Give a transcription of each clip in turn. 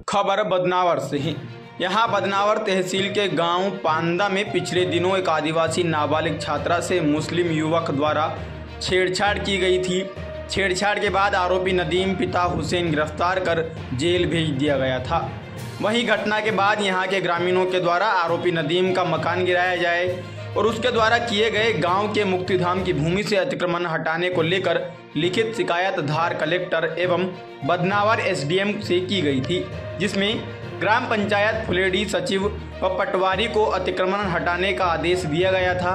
खबर बदनावर से है। यहाँ बदनावर तहसील के गांव पांदा में पिछले दिनों एक आदिवासी नाबालिग छात्रा से मुस्लिम युवक द्वारा छेड़छाड़ की गई थी। छेड़छाड़ के बाद आरोपी नदीम पिता हुसैन गिरफ्तार कर जेल भेज दिया गया था। वहीं घटना के बाद यहाँ के ग्रामीणों के द्वारा आरोपी नदीम का मकान गिराया जाए और उसके द्वारा किए गए गांव के मुक्तिधाम की भूमि से अतिक्रमण हटाने को लेकर लिखित शिकायत धार कलेक्टर एवं बदनावर एसडीएम से की गई थी, जिसमें ग्राम पंचायत फुलेडी सचिव व पटवारी को अतिक्रमण हटाने का आदेश दिया गया था।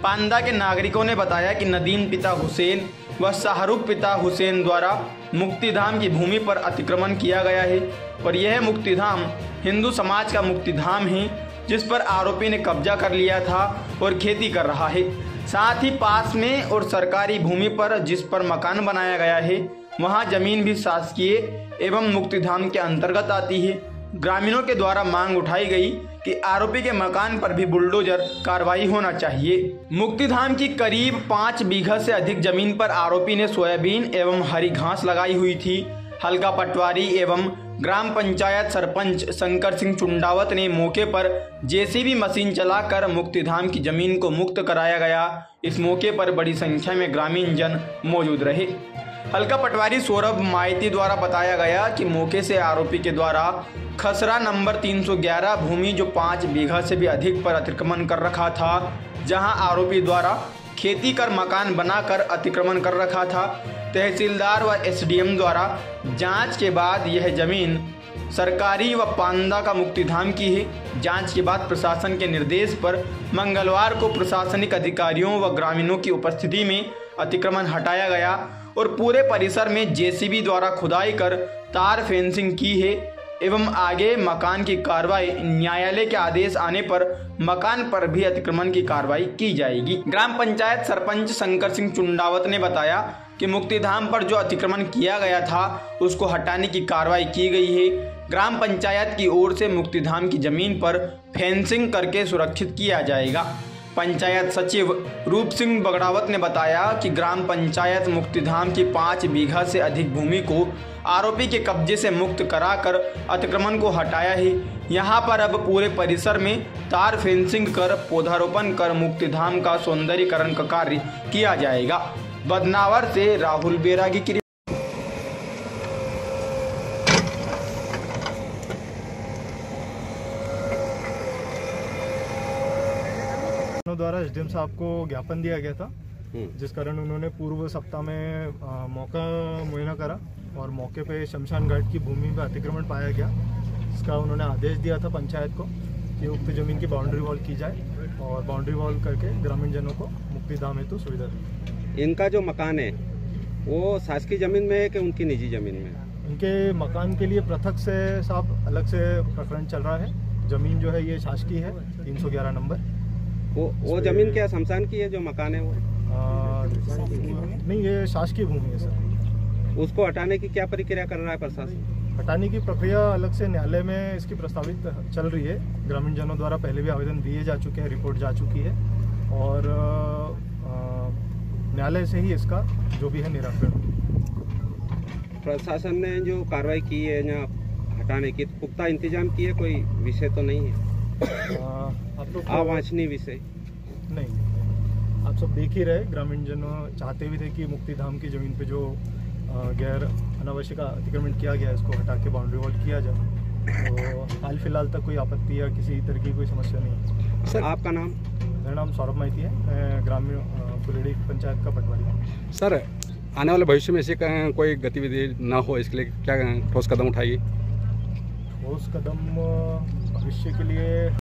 पांदा के नागरिकों ने बताया कि नदीम पिता हुसैन व शाहरुख पिता हुसैन द्वारा मुक्तिधाम की भूमि पर अतिक्रमण किया गया है और यह मुक्तिधाम हिंदू समाज का मुक्तिधाम है, जिस पर आरोपी ने कब्जा कर लिया था और खेती कर रहा है। साथ ही पास में और सरकारी भूमि पर जिस पर मकान बनाया गया है वहां जमीन भी शासकीय एवं मुक्तिधाम के अंतर्गत आती है। ग्रामीणों के द्वारा मांग उठाई गई कि आरोपी के मकान पर भी बुलडोजर कार्रवाई होना चाहिए। मुक्तिधाम की करीब 5 बीघा से अधिक जमीन पर आरोपी ने सोयाबीन एवं हरी घास लगाई हुई थी। हल्का पटवारी एवं ग्राम पंचायत सरपंच शंकर सिंह चुंडावत ने मौके पर जेसीबी मशीन चलाकर मुक्तिधाम की जमीन को मुक्त कराया गया। इस मौके पर बड़ी संख्या में ग्रामीण जन मौजूद रहे। हल्का पटवारी सौरभ माइती द्वारा बताया गया कि मौके से आरोपी के द्वारा खसरा नंबर 311 भूमि जो 5 बीघा से भी अधिक पर अतिक्रमण कर रखा था, जहां आरोपी द्वारा खेती कर मकान बनाकर अतिक्रमण कर रखा था। तहसीलदार व एसडीएम द्वारा जांच के बाद यह जमीन सरकारी व पांदा का मुक्तिधाम की है। जांच के बाद प्रशासन के निर्देश पर मंगलवार को प्रशासनिक अधिकारियों व ग्रामीणों की उपस्थिति में अतिक्रमण हटाया गया और पूरे परिसर में जेसीबी द्वारा खुदाई कर तार फेंसिंग की है एवं आगे मकान की कार्रवाई न्यायालय के आदेश आने पर मकान पर भी अतिक्रमण की कार्रवाई की जाएगी। ग्राम पंचायत सरपंच शंकर सिंह चुंडावत ने बताया कि मुक्तिधाम पर जो अतिक्रमण किया गया था उसको हटाने की कार्रवाई की गई है। ग्राम पंचायत की ओर से मुक्तिधाम की जमीन पर फेंसिंग करके सुरक्षित किया जाएगा। पंचायत सचिव रूप सिंह बगड़ावत ने बताया कि ग्राम पंचायत मुक्तिधाम की 5 बीघा से अधिक भूमि को आरोपी के कब्जे से मुक्त कराकर अतिक्रमण को हटाया है। यहां पर अब पूरे परिसर में तार फेंसिंग कर पौधारोपण कर मुक्तिधाम का सौंदर्यीकरण का कार्य किया जाएगा। बदनावर से राहुल बेरागी की द्वारा एसडीएम साहब को ज्ञापन दिया गया था, जिस कारण उन्होंने पूर्व सप्ताह में मौका मुआयना करा और मौके पे शमशान घाट की भूमि में अतिक्रमण पाया गया। इसका उन्होंने आदेश दिया था पंचायत को कि उक्त जमीन की बाउंड्री वॉल की जाए और बाउंड्री वॉल करके ग्रामीण जनों को मुक्तिधाम हेतु सुविधा दी। इनका जो मकान है वो शासकीय जमीन में है कि उनकी निजी जमीन में? उनके मकान के लिए पृथक से साहब अलग से प्रकरण चल रहा है। जमीन जो है ये शासकीय है, 311 नंबर। वो जमीन क्या शमशान की है जो मकान है वो? नहीं, ये शासकीय भूमि है सर। उसको हटाने की क्या प्रक्रिया कर रहा है प्रशासन? हटाने की प्रक्रिया अलग से न्यायालय में इसकी प्रस्तावित चल रही है। ग्रामीण जनों द्वारा पहले भी आवेदन दिए जा चुके हैं, रिपोर्ट जा चुकी है और न्यायालय से ही इसका जो भी है निराकरण। प्रशासन ने जो कार्रवाई की है यहाँ हटाने की, पुख्ता इंतजाम किए, कोई विषय तो नहीं है? आप लोग अवांछनीय विषय नहीं, आप सब देख ही रहे। ग्रामीण जनों चाहते भी थे कि मुक्तिधाम की जमीन पे जो गैर अनावश्यक अतिक्रमण किया गया है इसको हटा के बाउंड्री वॉल किया जाए। तो हाल फिलहाल तक कोई आपत्ति या किसी तरह की कोई समस्या नहीं है। सर आपका नाम? मेरा नाम सौरभ माइती है, मैं ग्रामीण फुलेडी पंचायत का पटवारी हूँ। सर आने वाले भविष्य में ऐसी कोई गतिविधि ना हो इसके लिए क्या ठोस कदम उठाइए? ठोस कदम भविष्य के लिए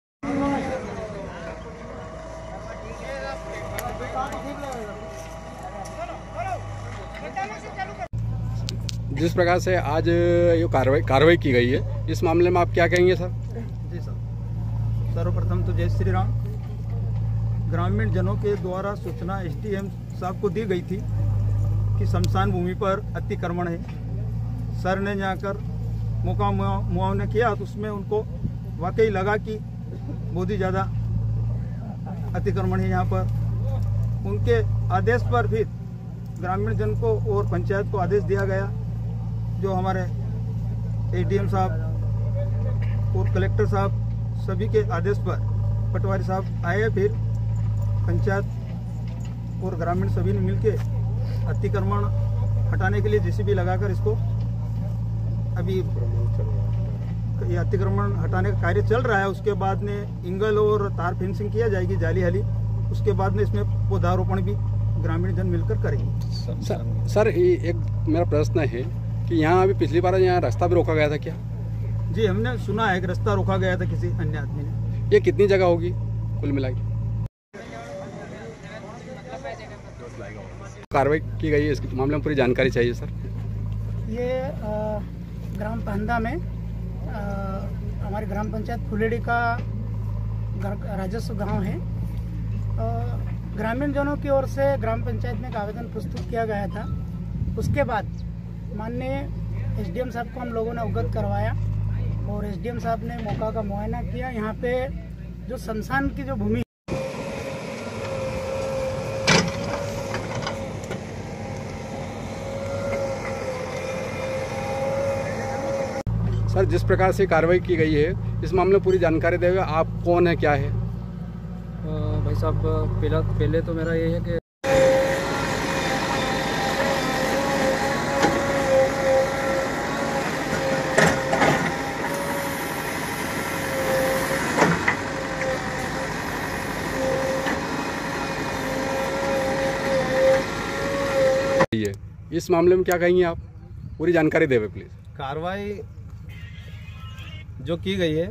जिस प्रकार से आज ये कार्रवाई की गई है, इस मामले में आप क्या कहेंगे सर? जी सर, सर्वप्रथम तो जय श्री राम। ग्रामीण जनों के द्वारा सूचना एसडीएम साहब को दी गई थी कि शमशान भूमि पर अतिक्रमण है। सर ने जाकर मौका मुआयना किया तो उसमें उनको वाकई लगा कि बहुत ही ज़्यादा अतिक्रमण है यहाँ पर। उनके आदेश पर फिर ग्रामीण जन को और पंचायत को आदेश दिया गया, जो हमारे एडीएम साहब और कलेक्टर साहब सभी के आदेश पर पटवारी साहब आए, फिर पंचायत और ग्रामीण सभी ने मिलकर अतिक्रमण हटाने के लिए जेसीबी लगाकर इसको अभी ये अतिक्रमण हटाने का कार्य चल रहा है। उसके बाद में इंगल और तार फेंसिंग किया जाएगी जाली हाली, उसके बाद में इसमें पौधारोपण भी ग्रामीण जन मिलकर करेंगे। सर एक मेरा प्रश्न है कि यहाँ अभी पिछली बार यहाँ रास्ता भी रोका गया था क्या? जी, हमने सुना है कि रास्ता रोका गया था किसी अन्य आदमी ने। ये कितनी जगह होगी कुल मिला के? कार्रवाई की गई है, इसके मामले में पूरी जानकारी चाहिए सर। ये ग्राम पांदा में हमारी ग्राम पंचायत फुलेड़ी का राजस्व गांव है। ग्रामीण जनों की ओर से ग्राम पंचायत में एक आवेदन प्रस्तुत किया गया था। उसके बाद माननीय एसडीएम साहब को हम लोगों ने अवगत करवाया और एसडीएम साहब ने मौका का मुआयना किया। यहाँ पे जो शमशान की जो भूमि सर, जिस प्रकार से कार्रवाई की गई है इस मामले में पूरी जानकारी देगा। आप कौन है, क्या है? भाई साहब, पहले तो मेरा ये है कि इस मामले में क्या कहेंगे आप? पूरी जानकारी देवे प्लीज। कार्रवाई जो की गई है